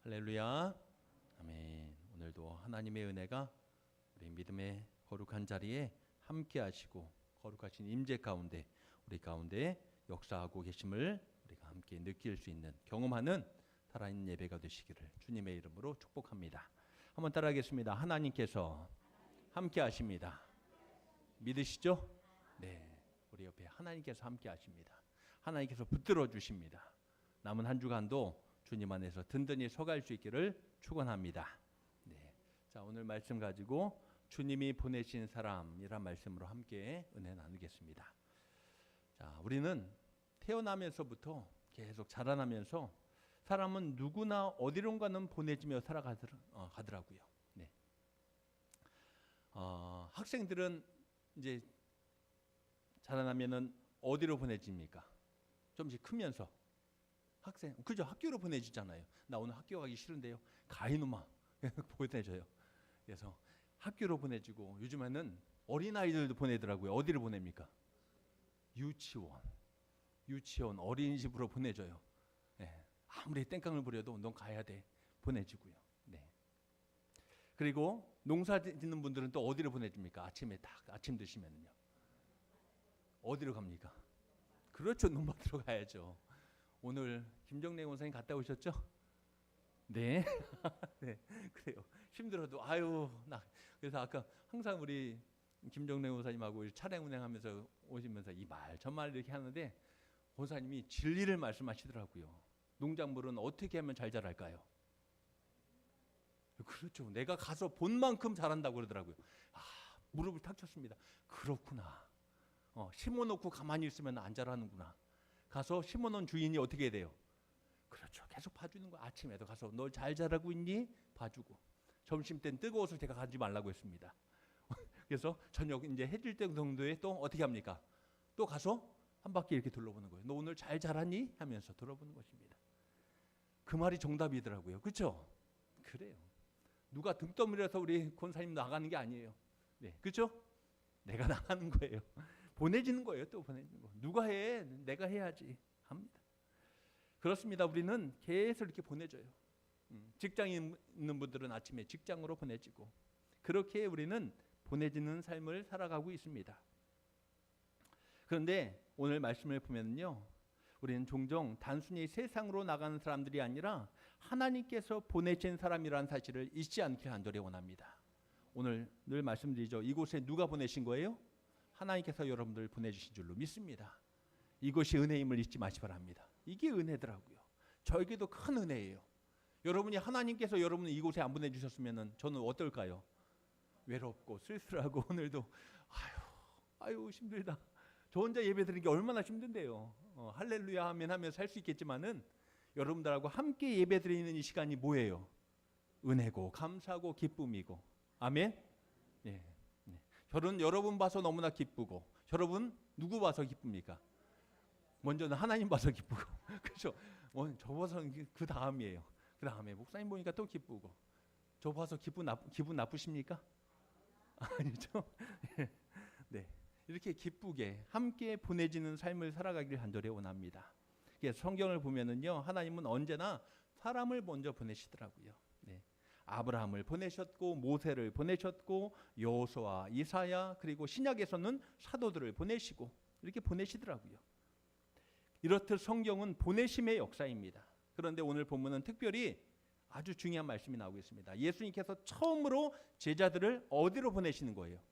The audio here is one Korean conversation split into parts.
할렐루야. 아멘. 오늘도 하나님의 은혜가 우리 믿음의 거룩한 자리에 함께 하시고 거룩하신 임재 가운데 우리 가운데 역사하고 계심을 우리가 함께 느낄 수 있는 경험하는 살아있는 예배가 되시기를 주님의 이름으로 축복합니다. 한번 따라하겠습니다. 하나님께서 함께 하십니다. 믿으시죠? 네. 우리 옆에 하나님께서 함께 하십니다. 하나님께서 붙들어 주십니다. 남은 한 주간도 주님 안에서 든든히 서갈 수 있기를 축원합니다. 네. 자, 오늘 말씀 가지고 주님이 보내신 사람이란 말씀으로 함께 은혜 나누겠습니다. 자, 우리는 태어나면서부터 계속 자라나면서 사람은 누구나 어디론가는 보내지며 살아가더라고요. 네. 학생들은 이제 자라나면은 어디로 보내집니까? 좀씩 크면서 학생, 그죠? 학교로 보내주잖아요. 나 오늘 학교 가기 싫은데요. 가 이놈아. 보내줘요. 그래서 학교로 보내주고 요즘에는 어린아이들도 보내더라고요. 어디를 보냅니까? 유치원, 어린이집으로 보내줘요. 네. 아무리 땡깡을 부려도 넌 가야 돼. 보내주고요. 네. 그리고 농사 짓는 분들은 또 어디로 보내줍니까? 아침에 딱 아침 드시면요. 어디로 갑니까? 그렇죠. 농밭으로 가야죠. 오늘 김정래 원사님 갔다 오셨죠? 네. 네, 그래요. 힘들어도 그래서 아까 항상 우리 김정래 원사님하고 차량 운행하면서 오시면서 이 말 저 말 이렇게 하는데 원사님이 진리를 말씀하시더라고요. 농작물은 어떻게 하면 잘 자랄까요? 그렇죠. 내가 가서 본 만큼 자란다고 그러더라고요. 무릎을 탁 쳤습니다. 그렇구나. 심어놓고 가만히 있으면 안 자라는구나. 가서 심어놓은 주인이 어떻게 돼요? 그렇죠. 계속 봐주는 거. 아침에도 가서 너 잘 자라고 있니? 봐주고. 점심 때는 뜨거워서 제가 가지 말라고 했습니다. 그래서 저녁 이제 해질 때 정도에 또 어떻게 합니까? 또 가서 한 바퀴 이렇게 둘러보는 거예요. 너 오늘 잘 자랐니? 하면서 돌아보는 것입니다. 그 말이 정답이더라고요. 그렇죠? 그래요. 누가 등 떠밀어서 우리 권사님 나가는 게 아니에요. 네, 그렇죠? 내가 나가는 거예요. 보내지는 거예요. 또 보내지는 거. 누가 해? 내가 해야지 합니다. 그렇습니다. 우리는 계속 이렇게 보내줘요. 직장에 있는 분들은 아침에 직장으로 보내지고 그렇게 우리는 보내지는 삶을 살아가고 있습니다. 그런데 오늘 말씀을 보면요, 우리는 종종 단순히 세상으로 나가는 사람들이 아니라 하나님께서 보내신 사람이라는 사실을 잊지 않기를 간절히 원합니다. 오늘 늘 말씀드리죠. 이곳에 누가 보내신 거예요? 하나님께서 여러분들 보내주신 줄로 믿습니다. 이것이 은혜임을 잊지 마시기 바랍니다. 이게 은혜더라고요. 저에게도 큰 은혜예요. 여러분이 하나님께서 여러분을 이곳에 안 보내주셨으면 저는 어떨까요? 외롭고 쓸쓸하고 오늘도 아유 힘들다. 저 혼자 예배 드리는 게 얼마나 힘든데요. 할렐루야 하면 하면서 살 수 있겠지만은 여러분들하고 함께 예배 드리는 이 시간이 뭐예요? 은혜고 감사고 기쁨이고. 아멘. 예. 네. 저는 여러분 봐서 너무나 기쁘고 여러분 누구 봐서 기쁩니까? 먼저는 하나님 봐서 기쁘고 그렇죠. 저 봐서 그 다음이에요. 그 다음에 목사님 보니까 또 기쁘고 저 봐서 기분 나쁘십니까? 아니죠. 네. 이렇게 기쁘게 함께 보내지는 삶을 살아가기를 간절히 원합니다. 성경을 보면은요, 하나님은 언제나 사람을 먼저 보내시더라고요. 네. 아브라함을 보내셨고 모세를 보내셨고 여호수아, 이사야 그리고 신약에서는 사도들을 보내시고 이렇게 보내시더라고요. 이렇듯 성경은 보내심의 역사입니다. 그런데 오늘 본문은 특별히 아주 중요한 말씀이 나오고 있습니다. 예수님께서 처음으로 제자들을 어디로 보내시는 거예요?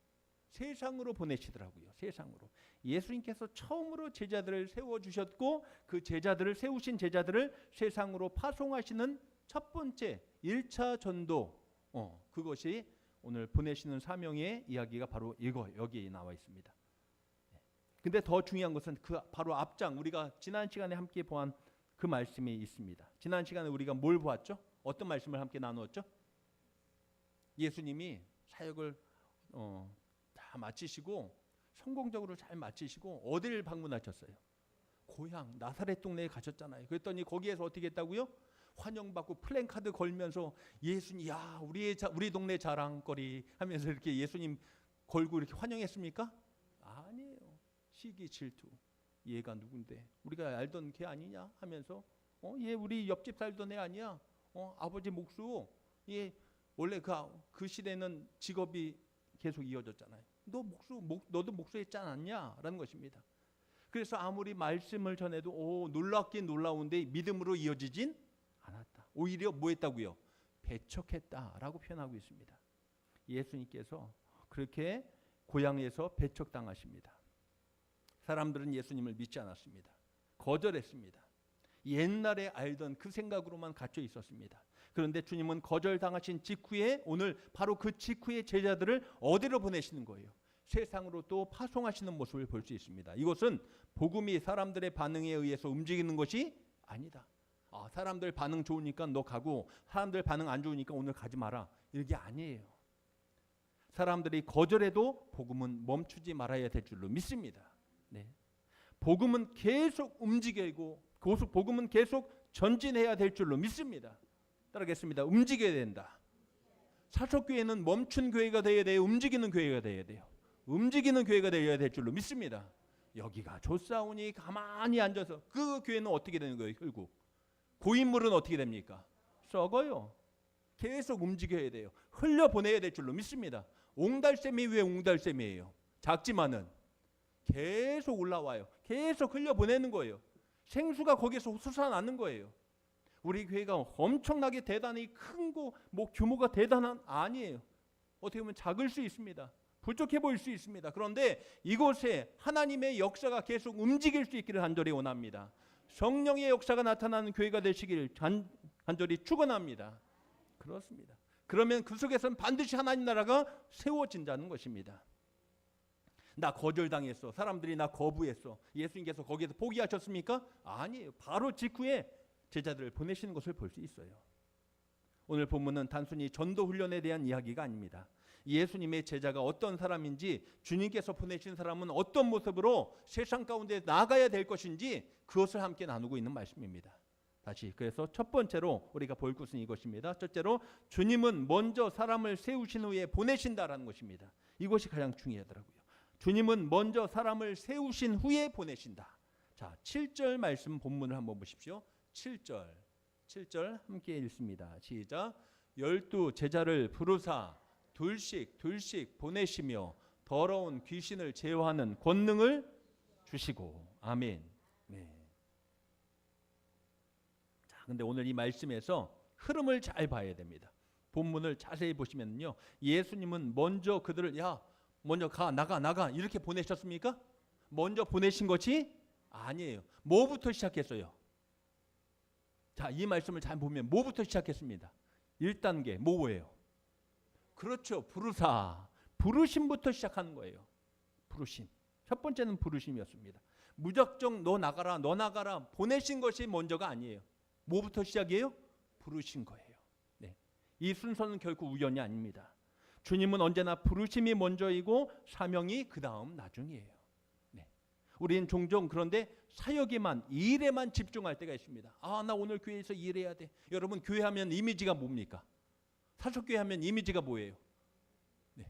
세상으로 보내시더라고요. 세상으로. 예수님께서 처음으로 제자들을 세워주셨고 그 제자들을 세우신 제자들을 세상으로 파송하시는 첫 번째 1차 전도, 그것이 오늘 보내시는 사명의 이야기가 바로 여기에 나와 있습니다. 근데 더 중요한 것은 그 바로 앞장, 우리가 지난 시간에 함께 보한 그 말씀이 있습니다. 지난 시간에 우리가 뭘 보았죠? 어떤 말씀을 함께 나누었죠? 예수님이 사역을 다 마치시고 성공적으로 잘 마치시고 어디를 방문하셨어요? 고향 나사렛 동네에 가셨잖아요. 그랬더니 거기에서 어떻게 했다고요? 환영받고 플랜카드 걸면서 예수님, 야 우리 동네 자랑거리 하면서 이렇게 예수님 걸고 이렇게 환영했습니까? 아니에요. 시기 질투. 얘가 누군데? 우리가 알던 걔 아니냐? 하면서 얘 우리 옆집 살던 애 아니야? 아버지 목수, 원래 그 시대는 직업이 계속 이어졌잖아요. 너도 목수했지 않았냐라는 것입니다. 그래서 아무리 말씀을 전해도 놀랍긴 놀라운데 믿음으로 이어지진 않았다. 오히려 뭐 했다고요? 배척했다라고 표현하고 있습니다. 예수님께서 그렇게 고향에서 배척당하십니다. 사람들은 예수님을 믿지 않았습니다. 거절했습니다. 옛날에 알던 그 생각으로만 갇혀 있었습니다. 그런데 주님은 거절당하신 직후에 오늘 바로 그 직후에 제자들을 어디로 보내시는 거예요? 세상으로 또 파송하시는 모습을 볼 수 있습니다. 이것은 복음이 사람들의 반응에 의해서 움직이는 것이 아니다. 사람들 반응 좋으니까 너 가고 사람들 반응 안 좋으니까 오늘 가지 마라. 이게 아니에요. 사람들이 거절해도 복음은 멈추지 말아야 될 줄로 믿습니다. 네. 복음은 계속 움직이고 복음은 계속 전진해야 될 줄로 믿습니다. 따르겠습니다. 움직여야 된다. 사석교회는 멈춘 교회가 되어야 돼요? 움직이는 교회가 되어야 돼요? 움직이는 교회가 되어야 될 줄로 믿습니다. 여기가 좋사오니 가만히 앉아서 그 교회는 어떻게 되는 거예요? 결국 고인물은 어떻게 됩니까? 썩어요. 계속 움직여야 돼요. 흘려보내야 될 줄로 믿습니다. 옹달샘이 왜 옹달샘이에요? 작지만은 계속 올라와요. 계속 흘려보내는 거예요. 생수가 거기서 솟아나는 거예요. 우리 교회가 엄청나게 대단히 큰 거, 규모가 대단한 아니에요. 어떻게 보면 작을 수 있습니다. 부족해 보일 수 있습니다. 그런데 이곳에 하나님의 역사가 계속 움직일 수 있기를 간절히 원합니다. 성령의 역사가 나타나는 교회가 되시길 간절히 축원합니다. 그렇습니다. 그러면 그 속에서는 반드시 하나님 나라가 세워진다는 것입니다. 나 거절당했어. 사람들이 나 거부했어. 예수님께서 거기에서 포기하셨습니까? 아니에요. 바로 직후에 제자들을 보내시는 것을 볼 수 있어요. 오늘 본문은 단순히 전도 훈련에 대한 이야기가 아닙니다. 예수님의 제자가 어떤 사람인지, 주님께서 보내신 사람은 어떤 모습으로 세상 가운데 나아가야 될 것인지 그것을 함께 나누고 있는 말씀입니다. 다시 그래서 첫 번째로 우리가 볼 것은 이것입니다. 첫째로 주님은 먼저 사람을 세우신 후에 보내신다라는 것입니다. 이것이 가장 중요하더라고요. 주님은 먼저 사람을 세우신 후에 보내신다. 자, 7절 말씀 본문을 한번 보십시오. 7절 함께 읽습니다. 시작. 12 제자를 부르사 둘씩 보내시며 더러운 귀신을 제어하는 권능을 주시고. 아멘. 네. 자, 근데 오늘 이 말씀에서 흐름을 잘 봐야 됩니다. 본문을 자세히 보시면요, 예수님은 먼저 그들을 먼저 나가 이렇게 보내셨습니까? 먼저 보내신 것이 아니에요. 뭐부터 시작했어요? 자, 이 말씀을 잘 보면 뭐부터 시작했습니다. 1단계 뭐예요? 그렇죠. 부르심부터 시작하는 거예요. 부르심. 첫 번째는 부르심이었습니다. 무작정 너 나가라 보내신 것이 먼저가 아니에요. 뭐부터 시작이에요? 부르신 거예요. 네. 이 순서는 결코 우연이 아닙니다. 주님은 언제나 부르심이 먼저이고 사명이 그 다음 나중이에요. 네. 우리는 종종 그런데 사역에만, 일에만 집중할 때가 있습니다. 나 오늘 교회에서 일해야 돼. 여러분, 교회하면 이미지가 뭡니까? 사석교회 하면 이미지가 뭐예요? 네.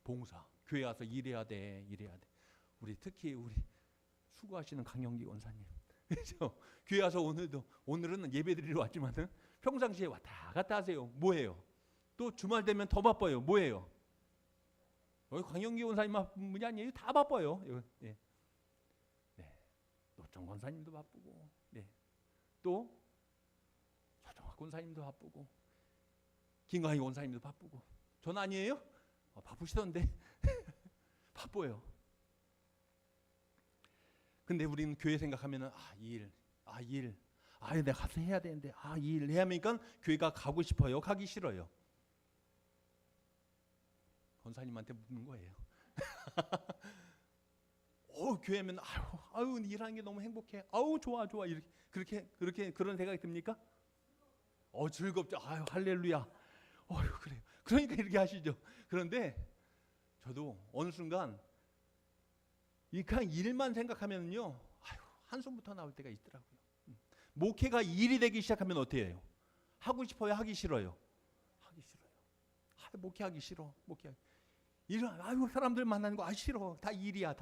봉사. 교회 와서 일해야 돼. 특히 우리 수고하시는 강영기 원사님. 그렇죠? 교회 와서 오늘은 예배드리러 왔지만은 평상시에 왔다 갔다 하세요. 뭐예요? 또 주말 되면 더 바빠요. 뭐예요? 강영기 원사님만 분이 아니에요. 다 바빠요. 네. 노정 권사님도 바쁘고, 네. 또 서정학 권사님도 바쁘고, 김광희 원사님도 바쁘고. 전 아니에요? 바쁘시던데. 바빠요. 근데 우리는 교회 생각하면은 일. 내가 가서 해야 되는데 이 일 해야 하니까 교회가 가고 싶어요? 가기 싫어요? 권사님한테 묻는 거예요. 교회면 일하는 게 너무 행복해. 좋아 이렇게 그런 생각이 듭니까? 즐겁죠. 할렐루야. 그래요. 그러니까 이렇게 하시죠. 그런데 저도 어느 순간 그냥 일만 생각하면요, 한숨부터 나올 때가 있더라고요. 목회가 일이 되기 시작하면 어떻게 해요? 하고 싶어요? 하기 싫어요? 하기 싫어요. 목회하기 싫어. 사람들 만나는 거 싫어. 다 일이야.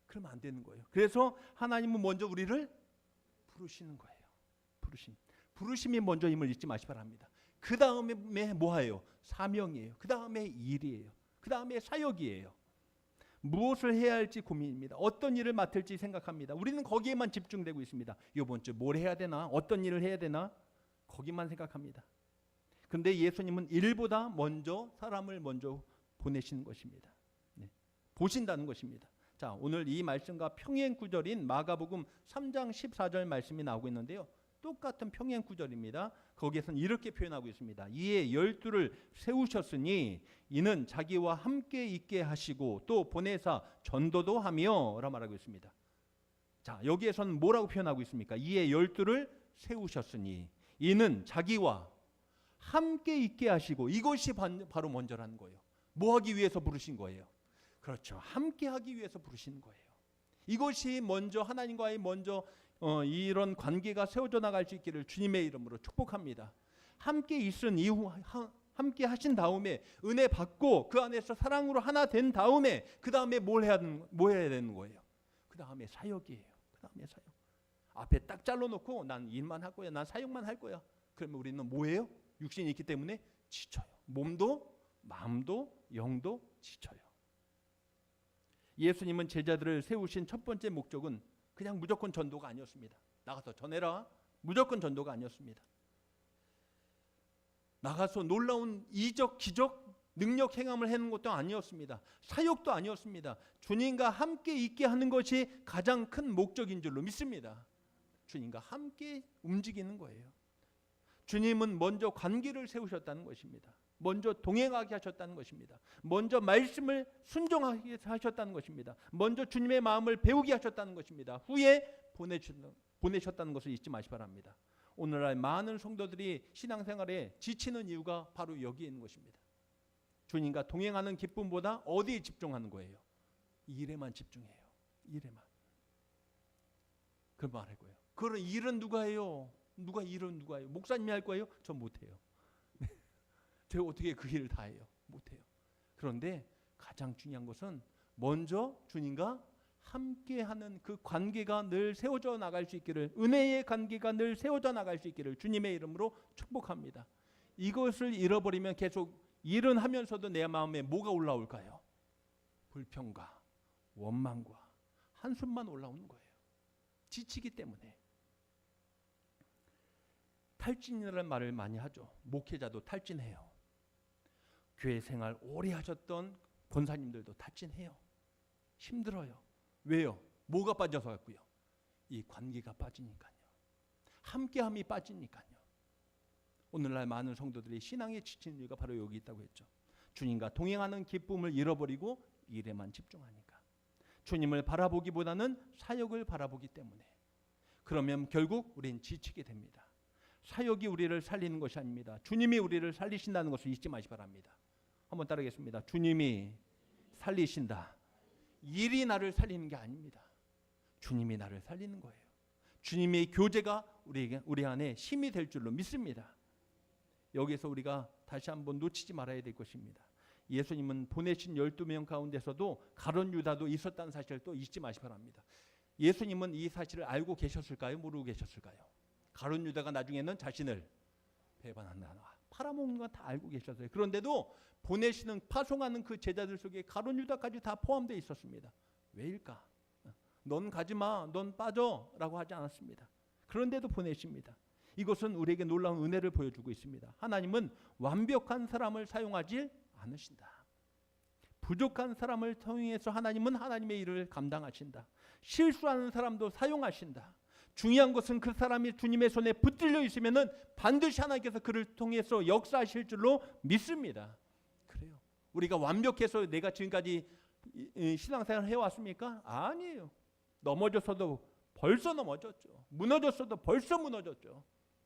그러면 안 되는 거예요. 그래서 하나님은 먼저 우리를 부르시는 거예요. 부르심이 먼저임을 잊지 마시기 바랍니다. 그 다음에 뭐예요? 사명이에요. 그 다음에 일이에요. 그 다음에 사역이에요. 무엇을 해야 할지 고민입니다. 어떤 일을 맡을지 생각합니다. 우리는 거기에만 집중되고 있습니다. 이번 주 뭘 해야 되나? 어떤 일을 해야 되나? 거기만 생각합니다. 그런데 예수님은 일보다 먼저 사람을 먼저 보내시는 것입니다. 네. 보신다는 것입니다. 자, 오늘 이 말씀과 평행 구절인 마가복음 3장 14절 말씀이 나오고 있는데요. 똑같은 평행 구절입니다. 거기에서는 이렇게 표현하고 있습니다. 이에 12를 세우셨으니 이는 자기와 함께 있게 하시고 또 보내사 전도도 하며 라고 말하고 있습니다. 자, 여기에서는 뭐라고 표현하고 있습니까? 이에 12를 세우셨으니 이는 자기와 함께 있게 하시고, 이것이 바로 먼저라는 거예요. 뭐 하기 위해서 부르신 거예요? 그렇죠. 함께 하기 위해서 부르신 거예요. 이것이 먼저 하나님과의 먼저 이런 관계가 세워져 나갈 수 있기를 주님의 이름으로 축복합니다. 함께 있은 이후 함께 하신 다음에 은혜 받고 그 안에서 사랑으로 하나 된 다음에 그 다음에 뭐 해야 되는 거예요? 그 다음에 사역이에요. 그 다음에 사역. 앞에 딱 잘라놓고 난 일만 할 거야, 난 사역만 할 거야. 그러면 우리는 뭐예요? 육신이 있기 때문에 지쳐요. 몸도 마음도 영도 지쳐요. 예수님은 제자들을 세우신 첫 번째 목적은 그냥 무조건 전도가 아니었습니다. 나가서 전해라. 무조건 전도가 아니었습니다. 나가서 놀라운 이적, 기적, 능력 행함을 하는 것도 아니었습니다. 사역도 아니었습니다. 주님과 함께 있게 하는 것이 가장 큰 목적인 줄로 믿습니다. 주님과 함께 움직이는 거예요. 주님은 먼저 관계를 세우셨다는 것입니다. 먼저 동행하게 하셨다는 것입니다. 먼저 말씀을 순종하게 하셨다는 것입니다. 먼저 주님의 마음을 배우게 하셨다는 것입니다. 후에 보내셨다는 것을 잊지 마시기 바랍니다. 오늘날 많은 성도들이 신앙생활에 지치는 이유가 바로 여기에 있는 것입니다. 주님과 동행하는 기쁨보다 어디에 집중하는 거예요? 일에만 집중해요. 일에만. 그 말할 거예요. 그런 일은 누가 해요? 누가 해요? 목사님이 할 거예요? 전 못해요. 제가 어떻게 그 일을 다 해요? 못해요. 그런데 가장 중요한 것은 먼저 주님과 함께하는 그 관계가 늘 세워져 나갈 수 있기를, 은혜의 관계가 늘 세워져 나갈 수 있기를 주님의 이름으로 축복합니다. 이것을 잃어버리면 계속 일은 하면서도 내 마음에 뭐가 올라올까요? 불평과 원망과 한숨만 올라오는 거예요. 지치기 때문에. 탈진이라는 말을 많이 하죠. 목회자도 탈진해요. 교회 생활 오래 하셨던 권사님들도 탈진해요. 힘들어요. 왜요? 뭐가 빠져서 갖고요? 이 관계가 빠지니까요. 함께함이 빠지니까요. 오늘날 많은 성도들이 신앙에 지친 이유가 바로 여기 있다고 했죠. 주님과 동행하는 기쁨을 잃어버리고 일에만 집중하니까. 주님을 바라보기보다는 사역을 바라보기 때문에. 그러면 결국 우린 지치게 됩니다. 사역이 우리를 살리는 것이 아닙니다. 주님이 우리를 살리신다는 것을 잊지 마시기 바랍니다. 한번 따르겠습니다. 주님이 살리신다. 일이 나를 살리는 게 아닙니다. 주님이 나를 살리는 거예요. 주님의 교제가 우리 안에 힘이 될 줄로 믿습니다. 여기서 우리가 다시 한번 놓치지 말아야 될 것입니다. 예수님은 보내신 12명 가운데서도 가룟 유다도 있었다는 사실을 또 잊지 마시기 바랍니다. 예수님은 이 사실을 알고 계셨을까요? 모르고 계셨을까요? 가룟 유다가 나중에는 자신을 배반한다, 팔아먹는 건 다 알고 계셨어요. 그런데도 보내시는, 파송하는 그 제자들 속에 가룟 유다까지 다 포함되어 있었습니다. 왜일까? 넌 가지마, 넌 빠져 라고 하지 않았습니다. 그런데도 보내십니다. 이것은 우리에게 놀라운 은혜를 보여주고 있습니다. 하나님은 완벽한 사람을 사용하지 않으신다. 부족한 사람을 통해서 하나님은 하나님의 일을 감당하신다. 실수하는 사람도 사용하신다. 중요한 것은 그 사람이 주님의 손에 붙들려 있으면은 반드시 하나님께서 그를 통해서 역사하실 줄로 믿습니다. 그래요. 우리가 완벽해서 내가 지금까지 신앙생활을 해왔습니까? 아니에요. 넘어졌어도 벌써 넘어졌죠. 무너졌어도 벌써 무너졌죠.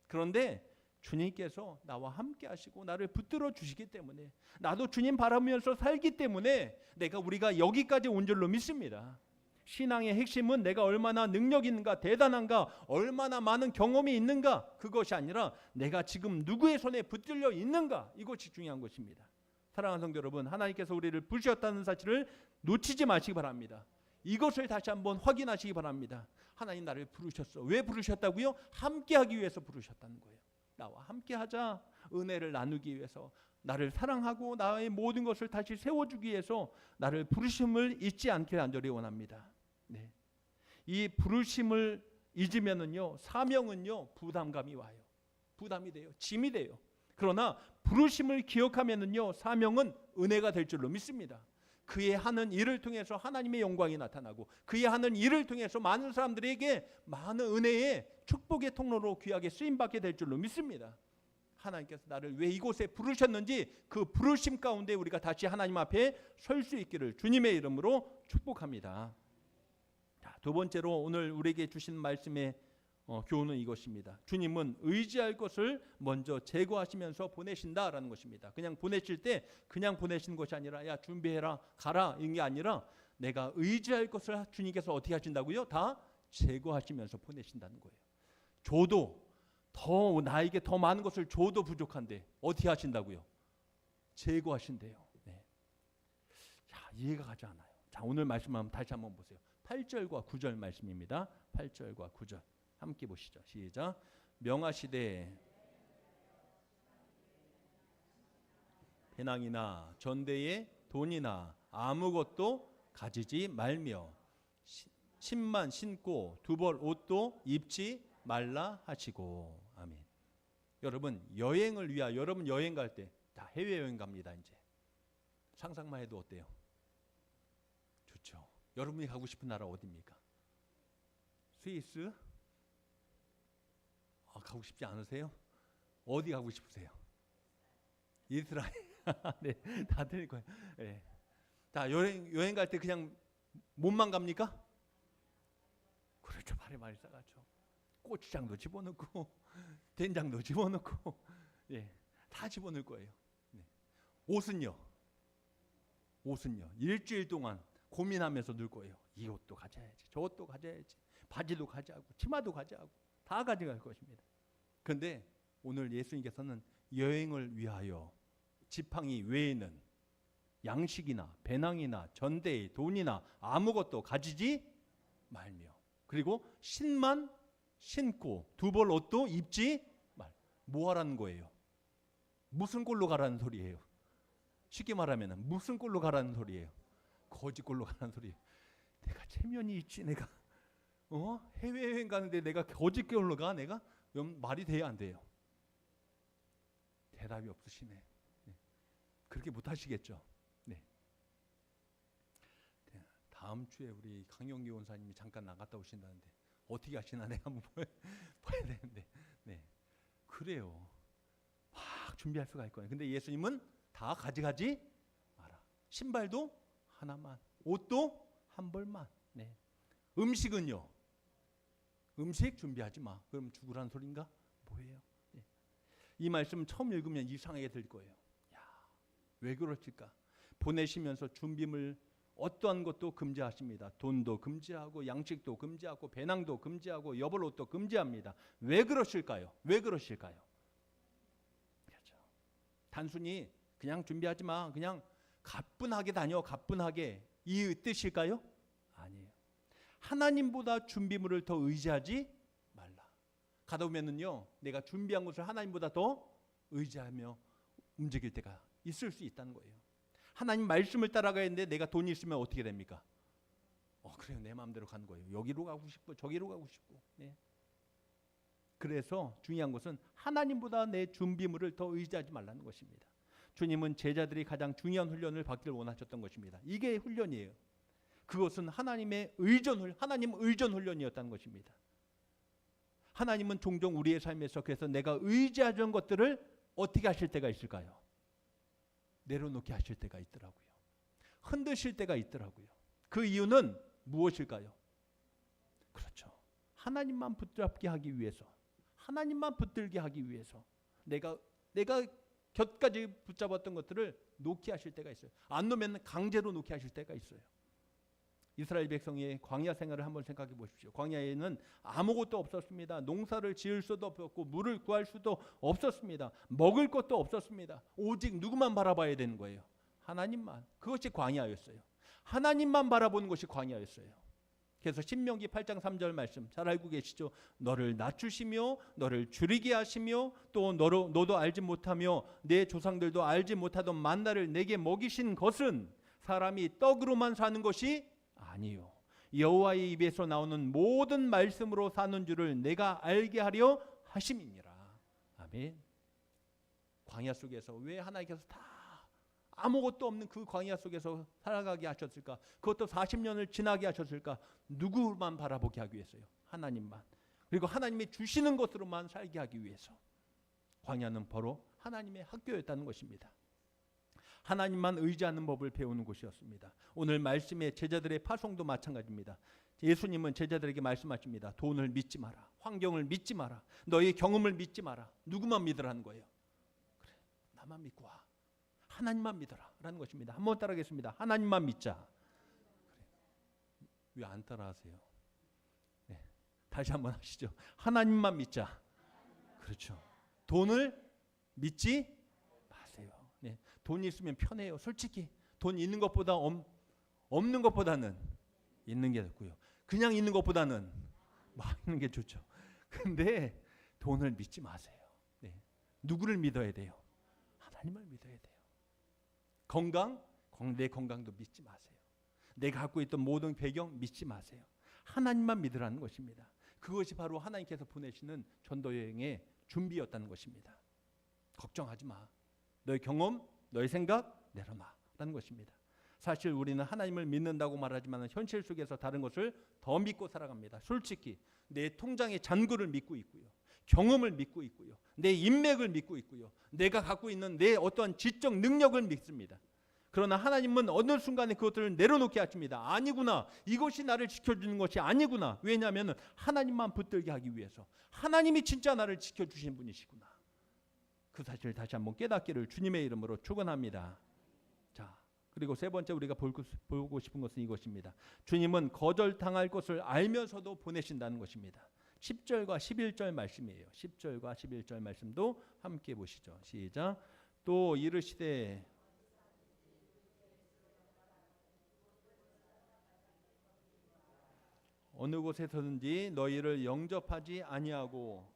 그런데 주님께서 나와 함께 하시고 나를 붙들어 주시기 때문에, 나도 주님 바라보면서 살기 때문에 우리가 여기까지 온 줄로 믿습니다. 신앙의 핵심은 내가 얼마나 능력 있는가, 대단한가, 얼마나 많은 경험이 있는가, 그것이 아니라 내가 지금 누구의 손에 붙들려 있는가, 이것이 중요한 것입니다. 사랑하는 성도 여러분, 하나님께서 우리를 부르셨다는 사실을 놓치지 마시기 바랍니다. 이것을 다시 한번 확인하시기 바랍니다. 하나님 나를 부르셨어. 왜 부르셨다고요? 함께하기 위해서 부르셨다는 거예요. 나와 함께하자. 은혜를 나누기 위해서, 나를 사랑하고 나의 모든 것을 다시 세워주기 위해서 나를 부르심을 잊지 않기를 간절히 원합니다. 네. 이 부르심을 잊으면은요, 사명은요 부담감이 와요. 부담이 돼요. 짐이 돼요. 그러나 부르심을 기억하면은요, 사명은 은혜가 될 줄로 믿습니다. 그의 하는 일을 통해서 하나님의 영광이 나타나고, 그의 하는 일을 통해서 많은 사람들에게 많은 은혜의 축복의 통로로 귀하게 쓰임받게 될 줄로 믿습니다. 하나님께서 나를 왜 이곳에 부르셨는지 그 부르심 가운데 우리가 다시 하나님 앞에 설 수 있기를 주님의 이름으로 축복합니다. 자, 두 번째로 오늘 우리에게 주신 말씀의 교훈은 이것입니다. 주님은 의지할 것을 먼저 제거하시면서 보내신다라는 것입니다. 그냥 보내실 때 그냥 보내시는 것이 아니라 야 준비해라 가라 이런 게 아니라 내가 의지할 것을 주님께서 어떻게 하신다고요? 다 제거하시면서 보내신다는 거예요. 줘도 더 나에게 더 많은 것을 줘도 부족한데 어떻게 하신다고요? 제거하신대요. 네. 자, 이해가 가지 않아요. 자, 오늘 말씀 한번 다시 한번 보세요. 8절과 9절 말씀입니다. 8절과 9절 함께 보시죠. 시작. 명하시되 배낭이나 전대에 돈이나 아무것도 가지지 말며 신만 신고 두 벌 옷도 입지 말라 하시고. 아멘. 여러분 여행을 위하여, 여러분 여행 갈 때 다 해외여행 갑니다. 이제 상상만 해도 어때요? 좋죠. 여러분이 가고 싶은 나라 어디입니까? 스위스? 가고 싶지 않으세요? 어디 가고 싶으세요? 이스라엘. 네, 다들 거예요. 네. 다 여행 갈 때 그냥 몸만 갑니까? 그렇죠. 발에 많이 싸가죠. 고추장도 집어넣고 된장도 집어넣고, 예, 다 집어넣을 거예요. 네. 옷은요? 옷은요? 일주일 동안 고민하면서 넣을 거예요. 이 옷도 가져야지, 저 옷도 가져야지, 바지도 가져가고, 치마도 가져가고, 다 가져갈 것입니다. 그런데 오늘 예수님께서는 여행을 위하여 지팡이 외에는 양식이나 배낭이나 전대, 돈이나 아무것도 가지지 말며, 그리고 신만 신고 두 벌 옷도 입지 말. 뭐 하라는 거예요? 무슨 꼴로 가라는 소리예요? 쉽게 말하면 무슨 꼴로 가라는 소리예요? 거지 꼴로 가라는 소리예요. 내가 체면이 있지, 내가 해외여행 가는데 내가 거지 꼴로 가? 내가? 말이 돼야 안 돼요? 대답이 없으시네. 네. 그렇게 못 하시겠죠? 네. 다음 주에 우리 강영기 원사님이 잠깐 나갔다 오신다는데 어떻게 하시나 내가 한번 봐야 되는데. 네. 그래요. 막 준비할 수가 있거든요. 근데 예수님은 다 가져가지 마라. 신발도 하나만, 옷도 한 벌만. 네. 음식은요? 음식 준비하지 마. 그럼 죽으라는 소린가? 뭐예요? 네. 이 말씀 처음 읽으면 이상하게 들 거예요. 야, 왜 그러실까? 보내시면서 준비물 어떠한 것도 금지하십니다. 돈도 금지하고 양식도 금지하고 배낭도 금지하고 여벌옷도 금지합니다. 왜 그러실까요? 왜 그러실까요? 그렇죠. 단순히 그냥 준비하지 마, 그냥 가뿐하게 다녀, 가뿐하게, 이 뜻일까요? 아니에요. 하나님보다 준비물을 더 의지하지 말라. 가다 보면은요, 내가 준비한 것을 하나님보다 더 의지하며 움직일 때가 있을 수 있다는 거예요. 하나님 말씀을 따라가야 하는데 내가 돈이 있으면 어떻게 됩니까? 그래요. 내 마음대로 가는 거예요. 여기로 가고 싶고 저기로 가고 싶고. 네. 그래서 중요한 것은 하나님보다 내 준비물을 더 의지하지 말라는 것입니다. 주님은 제자들이 가장 중요한 훈련을 받기를 원하셨던 것입니다. 이게 훈련이에요. 그것은 하나님 의전 훈련이었다는 것입니다. 하나님은 종종 우리의 삶에서 그래서 내가 의지하던 것들을 어떻게 하실 때가 있을까요? 내려놓게 하실 때가 있더라고요. 흔드실 때가 있더라고요. 그 이유는 무엇일까요? 그렇죠. 하나님만 붙잡게 하기 위해서, 하나님만 붙들게 하기 위해서 내가 곁까지 붙잡았던 것들을 놓게 하실 때가 있어요. 안 놓으면 강제로 놓게 하실 때가 있어요. 이스라엘 백성의 광야 생활을 한번 생각해 보십시오. 광야에는 아무것도 없었습니다. 농사를 지을 수도 없었고 물을 구할 수도 없었습니다. 먹을 것도 없었습니다. 오직 누구만 바라봐야 되는 거예요? 하나님만. 그것이 광야였어요. 하나님만 바라보는 것이 광야였어요. 그래서 신명기 8장 3절 말씀 잘 알고 계시죠? 너를 낮추시며 너를 줄이게 하시며 또 너도 알지 못하며 내 조상들도 알지 못하던 만나를 내게 먹이신 것은 사람이 떡으로만 사는 것이 아니요 여호와의 입에서 나오는 모든 말씀으로 사는 줄을 내가 알게 하려 하심이니라. 아멘. 광야 속에서 왜 하나님께서 다 아무것도 없는 그 광야 속에서 살아가게 하셨을까? 그것도 40년을 지나게 하셨을까? 누구만 바라보게 하기 위해서요? 하나님만. 그리고 하나님이 주시는 것으로만 살게 하기 위해서. 광야는 바로 하나님의 학교였다는 것입니다. 하나님만 의지하는 법을 배우는 곳이었습니다. 오늘 말씀의 제자들의 파송도 마찬가지입니다. 예수님은 제자들에게 말씀하십니다. 돈을 믿지 마라. 환경을 믿지 마라. 너의 경험을 믿지 마라. 누구만 믿으라는 거예요? 그래, 나만 믿고 와. 하나님만 믿어라 라는 것입니다. 한번 따라하겠습니다. 하나님만 믿자. 왜 안 따라하세요? 네, 다시 한번 하시죠. 하나님만 믿자. 그렇죠. 돈을 믿지 마세요. 네, 돈 있으면 편해요. 솔직히 돈 있는 것보다 없는 것보다는 있는 게 좋고요. 그냥 있는 것보다는 있는 게 좋죠. 근데 돈을 믿지 마세요. 네, 누구를 믿어야 돼요? 하나님을 믿어야 돼요. 내 건강도 믿지 마세요. 내가 갖고 있던 모든 배경 믿지 마세요. 하나님만 믿으라는 것입니다. 그것이 바로 하나님께서 보내시는 전도 여행의 준비였다는 것입니다. 걱정하지 마. 너의 경험, 너의 생각 내려놔라는 것입니다. 사실 우리는 하나님을 믿는다고 말하지만 현실 속에서 다른 것을 더 믿고 살아갑니다. 솔직히 내 통장의 잔고를 믿고 있고요. 경험을 믿고 있고요. 내 인맥을 믿고 있고요. 내가 갖고 있는 내 어떠한 지적 능력을 믿습니다. 그러나 하나님은 어느 순간에 그것들을 내려놓게 하십니다. 아니구나. 이것이 나를 지켜주는 것이 아니구나. 왜냐하면 하나님만 붙들게 하기 위해서. 하나님이 진짜 나를 지켜주신 분이시구나. 그 사실을 다시 한번 깨닫기를 주님의 이름으로 축원합니다. 자, 그리고 세 번째 우리가 보고 싶은 것은 이것입니다. 주님은 거절당할 것을 알면서도 보내신다는 것입니다. 10절과 11절 말씀이에요. 10절과 11절 말씀도 함께 보시죠. 시작. 또 이르시되 어느 곳에서든지 너희를 영접하지 아니하고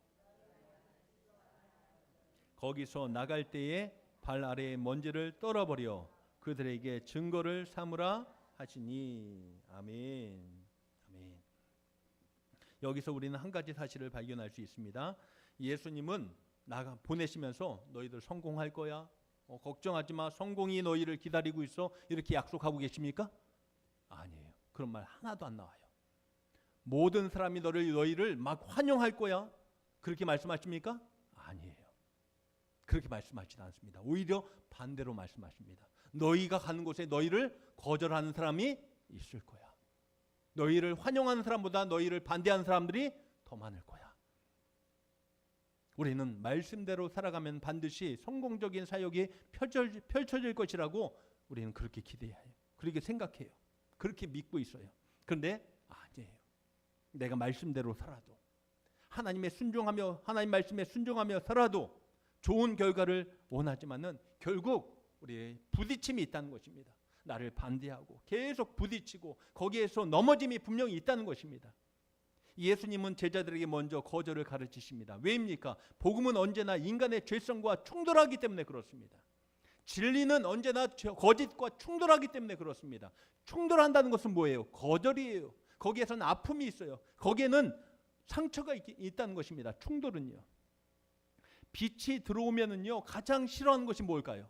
거기서 나갈 때에 발 아래의 먼지를 떨어버려 그들에게 증거를 삼으라 하시니. 아멘. 아멘. 여기서 우리는 한 가지 사실을 발견할 수 있습니다. 예수님은 보내시면서 너희들 성공할 거야. 걱정하지 마. 성공이 너희를 기다리고 있어. 이렇게 약속하고 계십니까? 아니에요. 그런 말 하나도 안 나와요. 모든 사람이 너희를 막 환영할 거야. 그렇게 말씀하십니까? 아니에요. 그렇게 말씀하지는 않습니다. 오히려 반대로 말씀하십니다. 너희가 가는 곳에 너희를 거절하는 사람이 있을 거야. 너희를 환영하는 사람보다 너희를 반대하는 사람들이 더 많을 거야. 우리는 말씀대로 살아가면 반드시 성공적인 사역이 펼쳐질 것이라고 우리는 그렇게 기대해요. 그렇게 생각해요. 그렇게 믿고 있어요. 그런데 아니에요. 내가 말씀대로 살아도 하나님 말씀에 순종하며 살아도 좋은 결과를 원하지만은 결국 우리의 부딪힘이 있다는 것입니다. 나를 반대하고 계속 부딪히고 거기에서 넘어짐이 분명히 있다는 것입니다. 예수님은 제자들에게 먼저 거절을 가르치십니다. 왜입니까? 복음은 언제나 인간의 죄성과 충돌하기 때문에 그렇습니다. 진리는 언제나 거짓과 충돌하기 때문에 그렇습니다. 충돌한다는 것은 뭐예요? 거절이에요. 거기에서는 아픔이 있어요. 거기에는 상처가 있다는 것입니다. 충돌은요. 빛이 들어오면은요 가장 싫어하는 것이 뭘까요?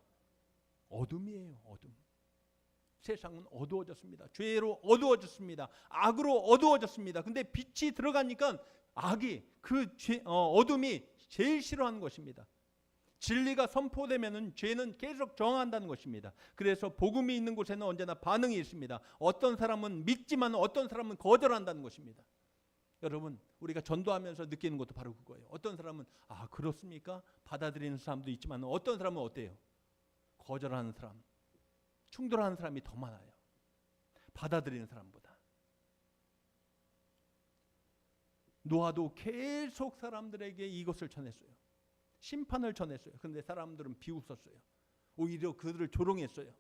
어둠이에요. 어둠. 세상은 어두워졌습니다. 죄로 어두워졌습니다. 악으로 어두워졌습니다. 근데 빛이 들어가니까 악이 어둠이 제일 싫어하는 것입니다. 진리가 선포되면은 죄는 계속 저항한다는 것입니다. 그래서 복음이 있는 곳에는 언제나 반응이 있습니다. 어떤 사람은 믿지만 어떤 사람은 거절한다는 것입니다. 여러분, 우리가 전도하면서 느끼는 것도 바로 그거예요. 어떤 사람은 그렇습니까? 받아들이는 사람도 있지만 어떤 사람은 어때요? 거절하는 사람, 충돌하는 사람이 더 많아요. 받아들이는 사람보다. 노아도 계속 사람들에게 이것을 전했어요. 심판을 전했어요. 그런데 사람들은 비웃었어요. 오히려 그들을 조롱했어요.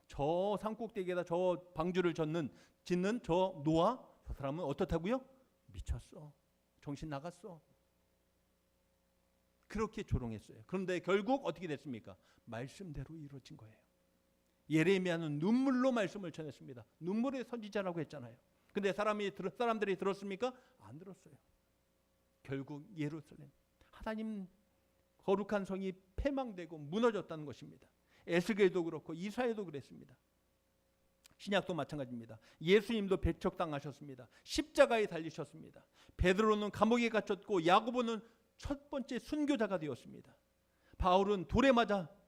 저 산꼭대기에다 저 방주를 짓는 저 노아, 저 사람은 어떻다고요? 미쳤어. 정신 나갔어. 그렇게 조롱했어요. 그런데 결국 어떻게 됐습니까? 말씀대로 이루어진 거예요. 예레미야는 눈물로 말씀을 전했습니다. 눈물의 선지자라고 했잖아요. 근데 사람들이 들었습니까? 안 들었어요. 결국 예루살렘, 하나님 거룩한 성이 패망되고 무너졌다는 것입니다. 에스겔도 그렇고 이사야도 그랬습니다. 신약도 마찬가지입니다. 예수님도 배척당하셨습니다. 십자가에 달리셨습니다. 베드로는 감옥에 갇혔고 야고보는 첫 번째 순교자가 되었습니다. 바울은 돌에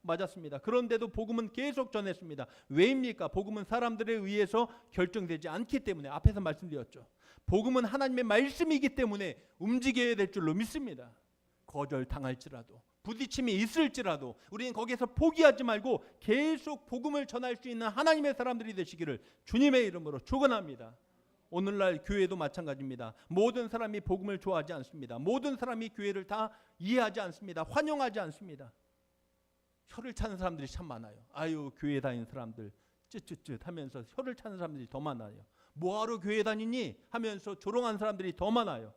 맞았습니다. 그런데도 복음은 계속 전했습니다. 왜입니까? 복음은 사람들에 의해서 결정되지 않기 때문에, 앞에서 말씀드렸죠. 복음은 하나님의 말씀이기 때문에 움직여야 될 줄로 믿습니다. 거절당할지라도, 부딪힘이 있을지라도 우리는 거기에서 포기하지 말고 계속 복음을 전할 수 있는 하나님의 사람들이 되시기를 주님의 이름으로 축원합니다. 오늘날 교회도 마찬가지입니다. 모든 사람이 복음을 좋아하지 않습니다. 모든 사람이 교회를 다 이해하지 않습니다. 환영하지 않습니다. 혀를 차는 사람들이 참 많아요. 아유, 교회 다니는 사람들 쯧쯧쯧 하면서 혀를 차는 사람들이 더 많아요. 뭐하러 교회 다니니 하면서 조롱하는 사람들이 더 많아요.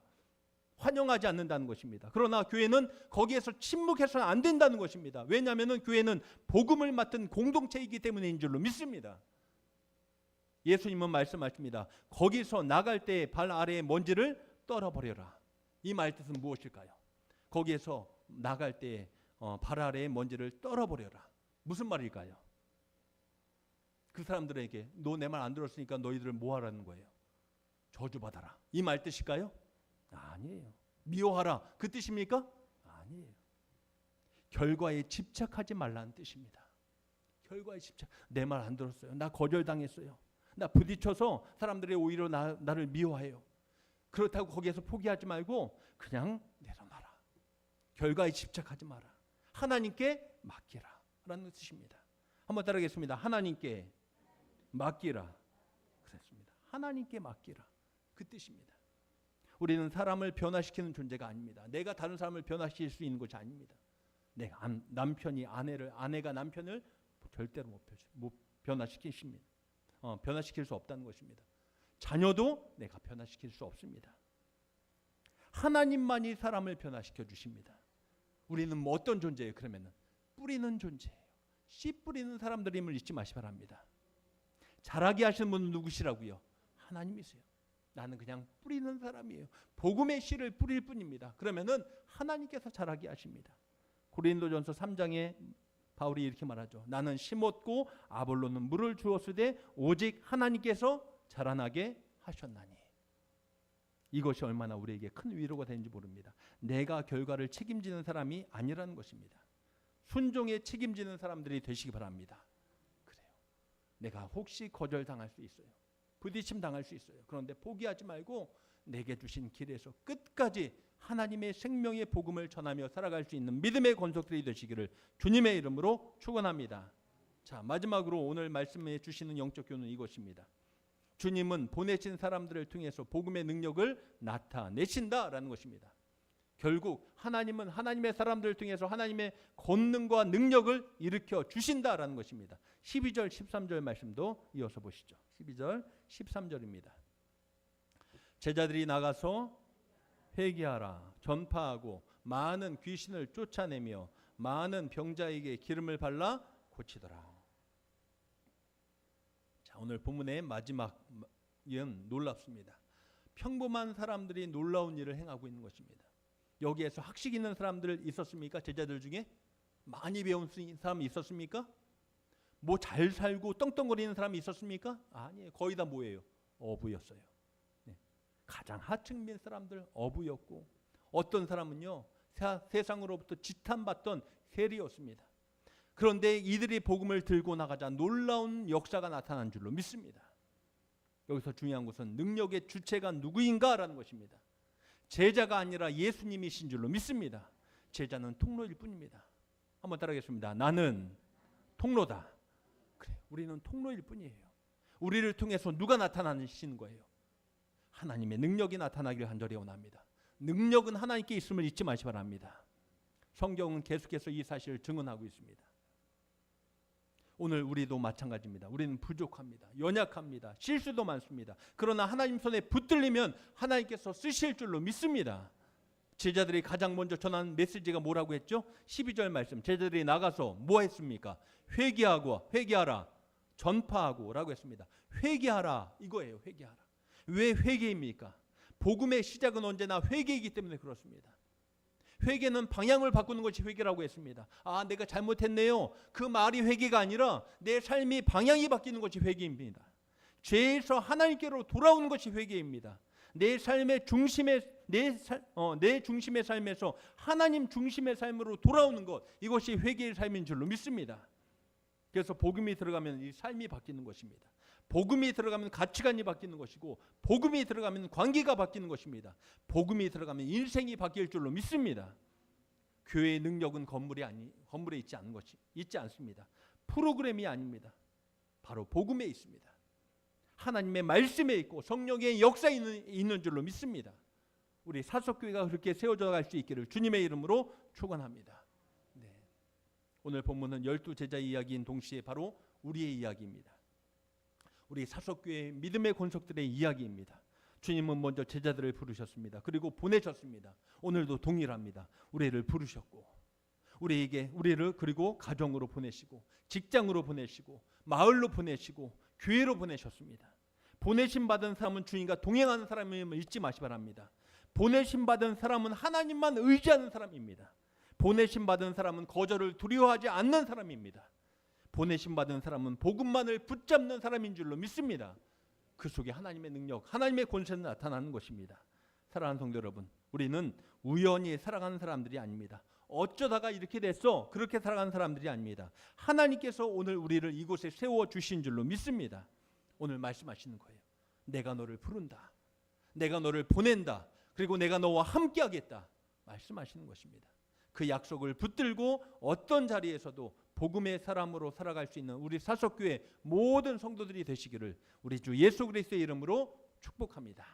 환영하지 않는다는 것입니다. 그러나 교회는 거기에서 침묵해서는 안 된다는 것입니다. 왜냐하면 교회는 복음을 맡은 공동체이기 때문인 줄로 믿습니다. 예수님은 말씀하십니다. 거기서 나갈 때 발 아래의 먼지를 떨어버려라. 이 말뜻은 무엇일까요? 거기에서 나갈 때 발 아래의 먼지를 떨어버려라. 무슨 말일까요? 그 사람들에게 너 내 말 안 들었으니까 너희들을 뭐 하라는 거예요? 저주받아라. 이 말 뜻일까요? 아니에요. 미워하라. 그 뜻입니까? 아니에요. 결과에 집착하지 말라는 뜻입니다. 결과에 집착. 내 말 안 들었어요. 나 거절당했어요. 나 부딪혀서 사람들이 오히려 나를 미워해요. 그렇다고 거기에서 포기하지 말고 그냥 내려놔라. 결과에 집착하지 마라. 하나님께 맡기라 라는 뜻입니다. 한번 따라하겠습니다. 하나님께 맡기라. 그랬습니다. 하나님께 맡기라. 그 뜻입니다. 우리는 사람을 변화시키는 존재가 아닙니다. 내가 다른 사람을 변화시킬 수 있는 것이 아닙니다. 내가 남편이 아내가 남편을 절대로 못 변화시키십니다. 변화시킬 수 없다는 것입니다. 자녀도 내가 변화시킬 수 없습니다. 하나님만이 사람을 변화시켜 주십니다. 우리는 뭐 어떤 존재예요? 그러면은 뿌리는 존재예요. 씨 뿌리는 사람들임을 잊지 마시 바랍니다. 자라게 하시는 분은 누구시라고요? 하나님이세요. 나는 그냥 뿌리는 사람이에요. 복음의 씨를 뿌릴 뿐입니다. 그러면은 하나님께서 자라게 하십니다. 고린도전서 3장에 바울이 이렇게 말하죠. 나는 심었고 아볼로는 물을 주었으되 오직 하나님께서 자라나게 하셨나니. 이것이 얼마나 우리에게 큰 위로가 되는지 모릅니다. 내가 결과를 책임지는 사람이 아니라는 것입니다. 순종에 책임지는 사람들이 되시기 바랍니다. 그래요. 내가 혹시 거절당할 수 있어요. 부딪힘 당할 수 있어요. 그런데 포기하지 말고 내게 주신 길에서 끝까지 하나님의 생명의 복음을 전하며 살아갈 수 있는 믿음의 권속들이 되시기를 주님의 이름으로 축원합니다. 자, 마지막으로 오늘 말씀해 주시는 영적 교훈은 이것입니다. 주님은 보내신 사람들을 통해서 복음의 능력을 나타내신다라는 것입니다. 결국 하나님은 하나님의 사람들을 통해서 하나님의 권능과 능력을 일으켜 주신다라는 것입니다. 12절 13절 말씀도 이어서 보시죠. 12절 13절입니다. 제자들이 나가서 회개하라 전파하고 많은 귀신을 쫓아내며 많은 병자에게 기름을 발라 고치더라. 자, 오늘 본문의 마지막은 놀랍습니다. 평범한 사람들이 놀라운 일을 행하고 있는 것입니다. 여기에서 학식 있는 사람들 있었습니까? 제자들 중에 많이 배운 사람이 있었습니까? 뭐 잘 살고 떵떵거리는 사람이 있었습니까? 아니에요. 거의 다 뭐예요? 어부였어요. 네. 가장 하층민 사람들 어부였고, 어떤 사람은요 세상으로부터 지탄받던 세리였습니다. 그런데 이들이 복음을 들고 나가자 놀라운 역사가 나타난 줄로 믿습니다. 여기서 중요한 것은 능력의 주체가 누구인가라는 것입니다. 제자가 아니라 예수님이신 줄로 믿습니다. 제자는 통로일 뿐입니다. 한번 따라하겠습니다. 나는 통로다. 그래, 우리는 통로일 뿐이에요. 우리를 통해서 누가 나타나시는 거예요? 하나님의 능력이 나타나기를 간절히 원합니다. 능력은 하나님께 있음을 잊지 마시기 바랍니다. 성경은 계속해서 이 사실을 증언하고 있습니다. 오늘 우리도 마찬가지입니다. 우리는 부족합니다. 연약합니다. 실수도 많습니다. 그러나 하나님 손에 붙들리면 하나님께서 쓰실 줄로 믿습니다. 제자들이 가장 먼저 전한 메시지가 뭐라고 했죠? 12절 말씀. 제자들이 나가서 뭐 했습니까? 회개하라. 전파하고 라고 했습니다. 회개하라 이거예요. 회개하라. 왜 회개입니까? 복음의 시작은 언제나 회개이기 때문에 그렇습니다. 회개는 방향을 바꾸는 것이 회개라고 했습니다. 내가 잘못했네요. 그 말이 회개가 아니라 내 삶이 방향이 바뀌는 것이 회개입니다. 죄에서 하나님께로 돌아오는 것이 회개입니다. 내 삶의 내 중심의 삶에서 하나님 중심의 삶으로 돌아오는 것, 이것이 회개의 삶인 줄로 믿습니다. 그래서 복음이 들어가면 이 삶이 바뀌는 것입니다. 복음이 들어가면 가치관이 바뀌는 것이고, 복음이 들어가면 관계가 바뀌는 것입니다. 복음이 들어가면 인생이 바뀔 줄로 믿습니다. 교회의 능력은 건물에 있지 않습니다. 프로그램이 아닙니다. 바로 복음에 있습니다. 하나님의 말씀에 있고 성령의 역사에 있는 줄로 믿습니다. 우리 사석교회가 그렇게 세워져 갈 수 있기를 주님의 이름으로 축원합니다. 네. 오늘 본문은 12제자의 이야기인 동시에 바로 우리의 이야기입니다. 우리 사석교회 믿음의 권속들의 이야기입니다. 주님은 먼저 제자들을 부르셨습니다. 그리고 보내셨습니다. 오늘도 동일합니다. 우리를 부르셨고 우리를 그리고 가정으로 보내시고 직장으로 보내시고 마을로 보내시고 교회로 보내셨습니다. 보내심 받은 사람은 주님과 동행하는 사람임을 잊지 마시 바랍니다. 보내심 받은 사람은 하나님만 의지하는 사람입니다. 보내심 받은 사람은 거절을 두려워하지 않는 사람입니다. 보내심 받은 사람은 복음만을 붙잡는 사람인 줄로 믿습니다. 그 속에 하나님의 능력, 하나님의 권세는 나타나는 것입니다. 사랑하는 성도 여러분, 우리는 우연히 살아가는 사람들이 아닙니다. 어쩌다가 이렇게 됐어, 그렇게 살아가는 사람들이 아닙니다. 하나님께서 오늘 우리를 이곳에 세워주신 줄로 믿습니다. 오늘 말씀하시는 거예요. 내가 너를 부른다. 내가 너를 보낸다. 그리고 내가 너와 함께 하겠다. 말씀하시는 것입니다. 그 약속을 붙들고 어떤 자리에서도 복음의 사람으로 살아갈 수 있는 우리 사석교회 모든 성도들이 되시기를 우리 주 예수 그리스도의 이름으로 축복합니다.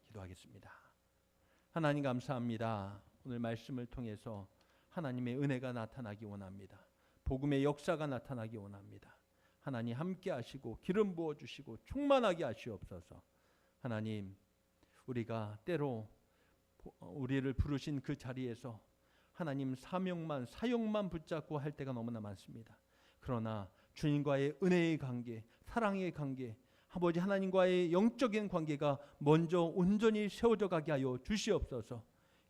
기도하겠습니다. 하나님 감사합니다. 오늘 말씀을 통해서 하나님의 은혜가 나타나기 원합니다. 복음의 역사가 나타나기 원합니다. 하나님 함께 하시고 기름 부어주시고 충만하게 하시옵소서. 하나님, 우리가 때로 우리를 부르신 그 자리에서 하나님 사역만 붙잡고 할 때가 너무나 많습니다. 그러나 주님과의 은혜의 관계, 사랑의 관계, 아버지 하나님과의 영적인 관계가 먼저 온전히 세워져 가게 하여 주시옵소서.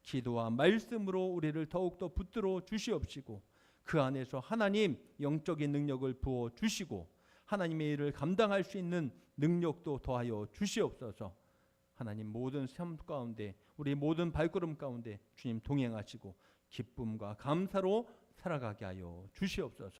기도와 말씀으로 우리를 더욱더 붙들어 주시옵시고 그 안에서 하나님 영적인 능력을 부어 주시고 하나님의 일을 감당할 수 있는 능력도 더하여 주시옵소서. 하나님 모든 삶 가운데 우리 모든 발걸음 가운데 주님 동행하시고 기쁨과 감사로 살아가게 하여 주시옵소서.